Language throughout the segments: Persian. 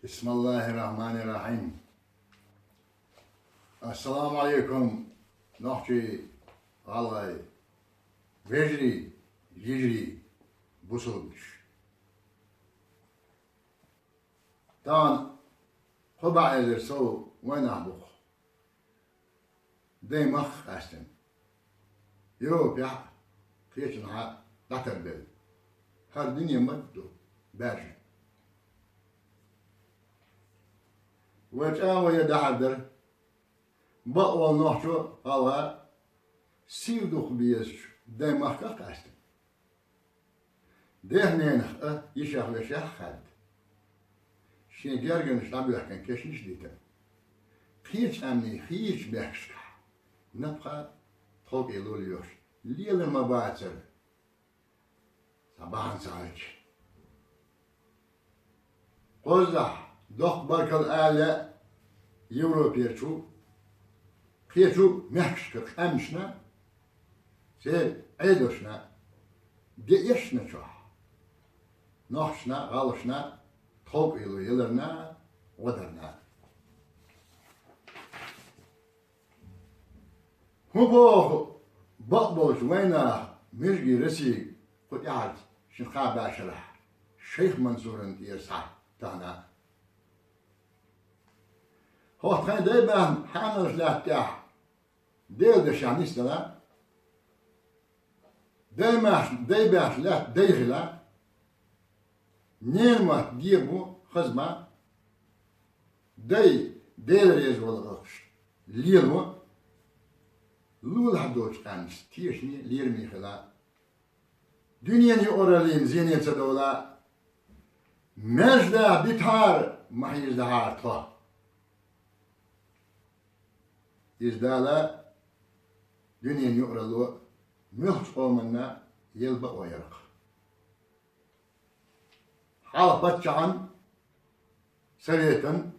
بسم الله الرحمن الرحيم. السلام عليكم. نحكي على بجري يجري بوصلش طبعا خبع الرسو وين أحبخ دي مخ أستن يو بيح كيشنها داتر هر دنيا مدو باجي وجاء ويدحدر بقوى نحشو على سيدوخ بيش دي مخ أستن ده نينخ يشاخ لشاخ خد شين جرجن شتابي كان كشنش ديتا خيش أمني خيش بيحشك نبقى طوق يلوليوش ليلة ما باتر صباحا ساعج قزح دوخ بركل آلة يوروبيرشو خيشو محشك خمشنا سيد عيدوشنا ديشنا شوح نحشنا غالشنا طوق يلرنا ودرنا هو بقبوش وينا مرجي رسي قد يعد شنخا باشرح شيخ منصور انتير سعد تانا هو تخين دايما حامل لا تاح ديل دشانيس دلا دايما لا ديغلا نيرما ديبو خزمة ديل ريز والغش ليلو لول حدوش قامس تيشني ليرمي خلا دنيا ني أورالين زينية تدولا مجدا بيتار ما يزدهار طه يزدالا دنيا ني أورالو ملح قومنا يلبق ويرق حال باتشان سريتن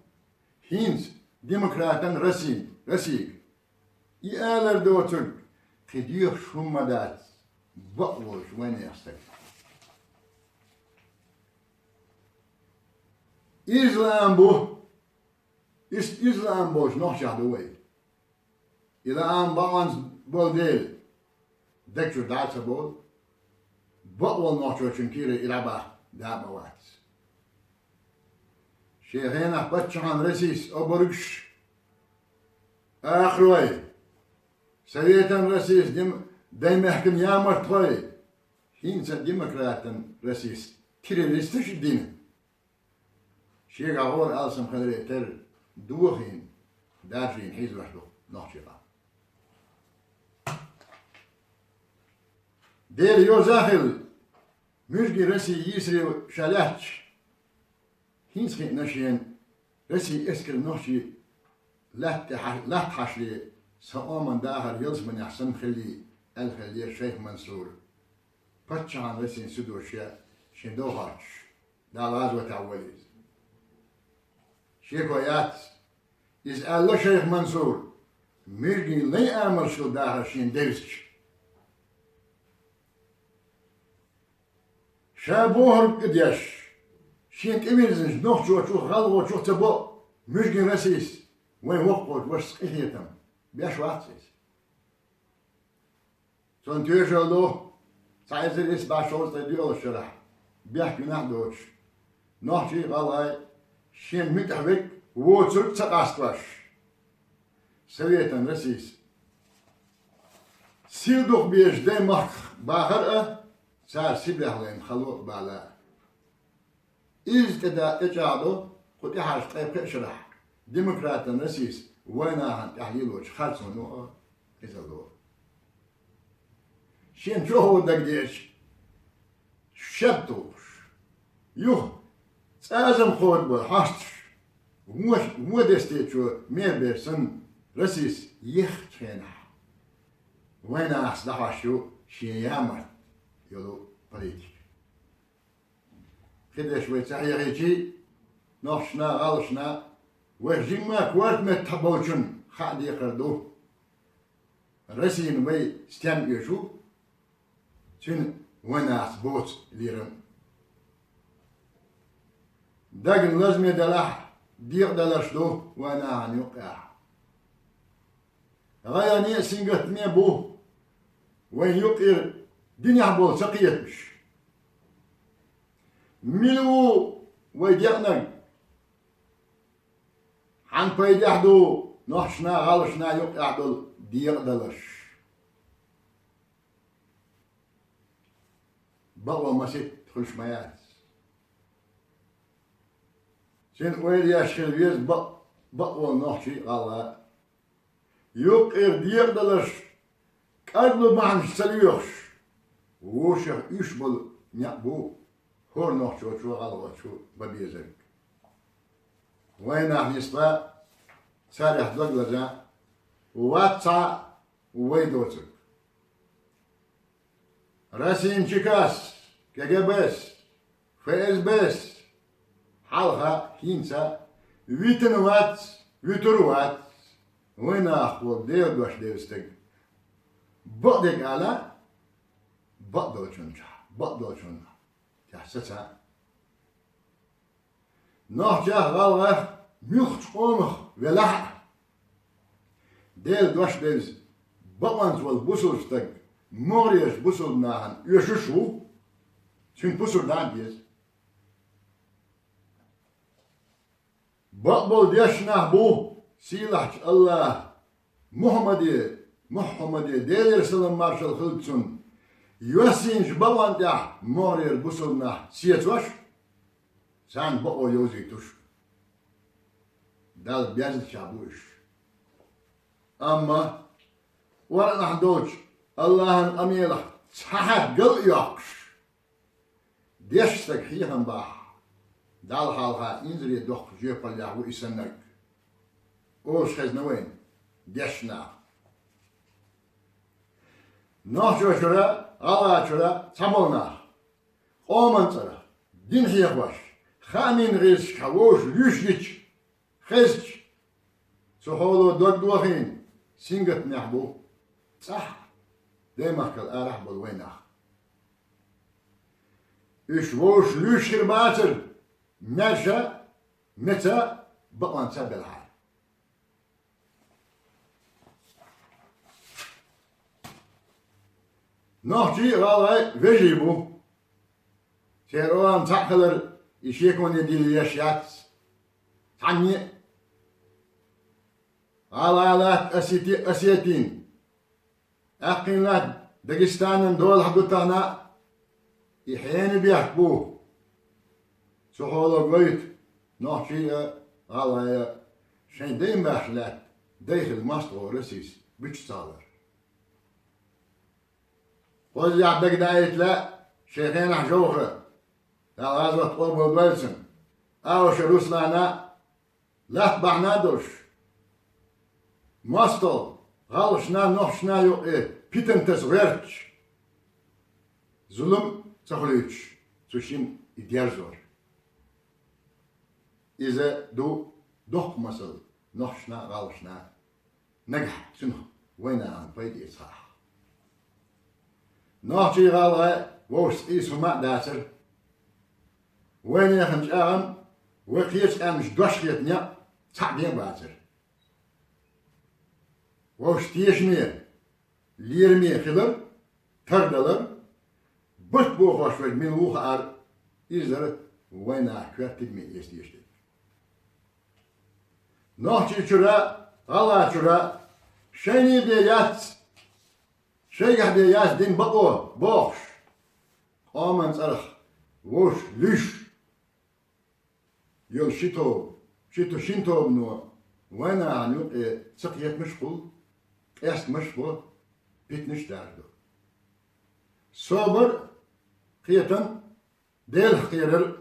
هينز ديمقراطن رسيق يالر دوتر خديخ شمدات بقوش وين يستك إسلام بوش نحشة دوي إذا أم باونز بولديل دكتور داتsa بول بقول نحشة شنكيري إرابا دابوات شيخينا باتشان رسيس أبرقش آخروي سريتن رسيس دايما يحكم يا مرتوي هينسا ديمقراطن رسيس تيريستش الدين شيخ عور ألسم خلري تر دوخين دارجين حيز وحدو نحشيقا دير يوزاخل مجدي رسي يسري شالاتش هينس خين نشين رسي اسكر نحشي لا تحشلي سأمن داخل يلزمن يحسن خلي الخلي الشيخ منصور باتشان رسي سدو شين دوهارش دالاز وتعوليز شيكويات يسأل له شيخ منصور مجدي لي أعمل شو داخل شين ديرسش شابوهر قديش شين كميرزنش نحجو شو غلو شو تبو مجدي رسيس وين وقود وش سقيتم بيش واتسيس سون تيجو له سايز الإس باشوز تديو الشرح بيحكي نحدوش نحجي غلاي شين متحبك ووتسر تقاستوش سويتن رسيس سيدوخ بيش دي مخ باخر صار سيبله لين خلوق بالا إذ كدا إجادو قد يحاج طيب كشرح ديمقراط الرسيس وينها تحليلوش خالصو نوع إزالو شين شو هو دقديش شبتوش يوه سازم خود بحاستش ومدستي شو ميربرسن رسيس يختينا وينها أصلحا شو شيامر يلو بريتك كده شوي تحييجي نحشنا غالشنا وجمع كوارت متحبوشن خاد يقردو رسين وي ستيم يشو تن وناس بوت ليرن دقن لازم يدلح ديق دلشتو وانا عن يقع غياني سنقت ميبو وين يقير دنيا بول سقيت مش ملو ويديقنا عن بيدحدو نحشنا غالشنا يقع دول ديق دلش بقوا مسيت خلش ميات سين ويل يا شلبيز بقوا نحشي غالا يقير ديق دلش كادلو معن سليوش ووشر يشبل نعبو هور نحشو شو غالا شو ببيزك وين أحيستا سارح دقلجا واتسا ويدوتك راسين شكاس كجبس فإزبس حالها هينسا ويتنوات ويتروات وين أخو دير دوش ديرستك بقدك على بقدوشن تحسسها نحجة غالغة ميخت قومخ ولح دير دوش ديرز بقوانز والبوسلستك موريش بوسل ناهن يششو شن بوسل دان ديز بقبل ديشنا بو سيلح الله محمدي دير سلام مارشال خلتسون يوسينش بقوان ديح موريش بوسل ناه سيتوش سان بقو يوزيتوش دال بيازل شابوش أما ورنا حدوش الله أميلة صحة قل يقش ديشتك حيهم باح دال حالها إنزل يدوخ جيب الله وإسنك أوش خزنوين ديشنا نحجو شرا غلا شرا تمولنا قومن ترى دين حيقوش خامين غيز كوش ليش خزج سحولو دوخين سنجت نحبو صح ديما كل أرح بالوينах إيش ووش ليش خرباتر نرجع متى بقى نسبب الحال نحجي غالاي فيجيبو سيروان تحقلر يشيكون يدي اليشيات تعني غالالات أسيتين أقينات داغستان دول حدوتانا يحيين بيحبوه سحولو قويت نحشي غالايا شين دين باحلات داخل مصر رسيس بيش صالر قول يعبك دايت لا شيخين حجوخة غازوة قرب البلسن أو شروس لنا لا بعنادوش مصر غالشنا نحشنا يو بيتن تزغيرتش ظلم تخليتش تشين يديرزور إذا دوخ مصل نحشنا غالشنا نجح شنو وين عن بيد إصحاح نحشي غالها ووش إيسو ما داتر وين يخنج أغم وقيت أمش دوشيتنيا تعبين باتر ووش تيشمي ليرمي خلر تردلر بس بوخوش من وخار إزر وين أكوات تدمي يستيشتك نحشي شرا غلا شرا شيني بيات شيخ بيات دين بقو بوخش قامن صرخ وش ليش يل شتو شنتو منو وانا عنو سقيت مشغول erst مشغول بيتنش داردو صبر قيتن ديل خيرل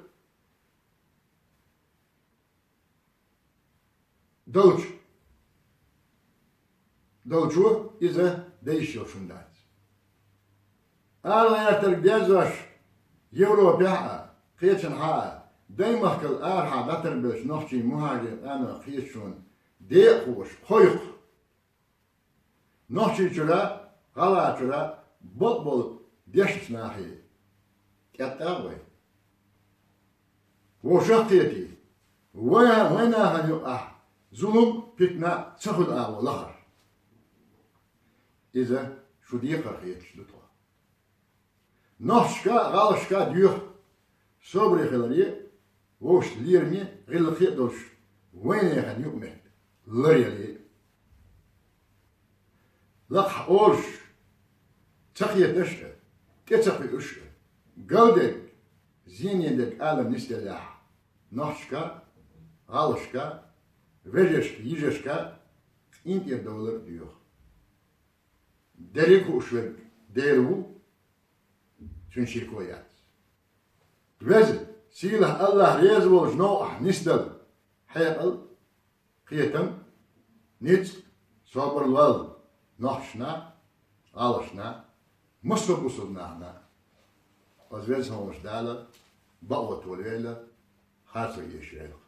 دوچو إذا ديشيو شندات أنا يرترك بيزوش يوروبيا قيتن ها دايما كل أرحى بتربش نحكي مهاجر أنا قيتشون ديقوش خويق نحكي جرا غلا جرا بول ديش ناحي كتاوي وشقيتي وين هنيقع ظلم فتنة تاخد أول آخر إذا شو ديقة خيط شلتوا نحشكا غالشكا ديوخ صبري خلالي وش ليرمي غير الخيط دوش وين هنيقع لريالي لقح أورش تقية أشقى تتقي أشقى قودك زين يدك عالم نستلاح نحشكا غالشكا وجشكا يجشكا انت الدولار ديوخ دريكو أشوك ديرو تنشيكويات وزن سيله الله ريزو جنوح نستل حيقل قيتم نيت صبر الوالد نحشنا غالشنا مصر بصرنا از ویز همش داله با وطولیله خاصه یه شیء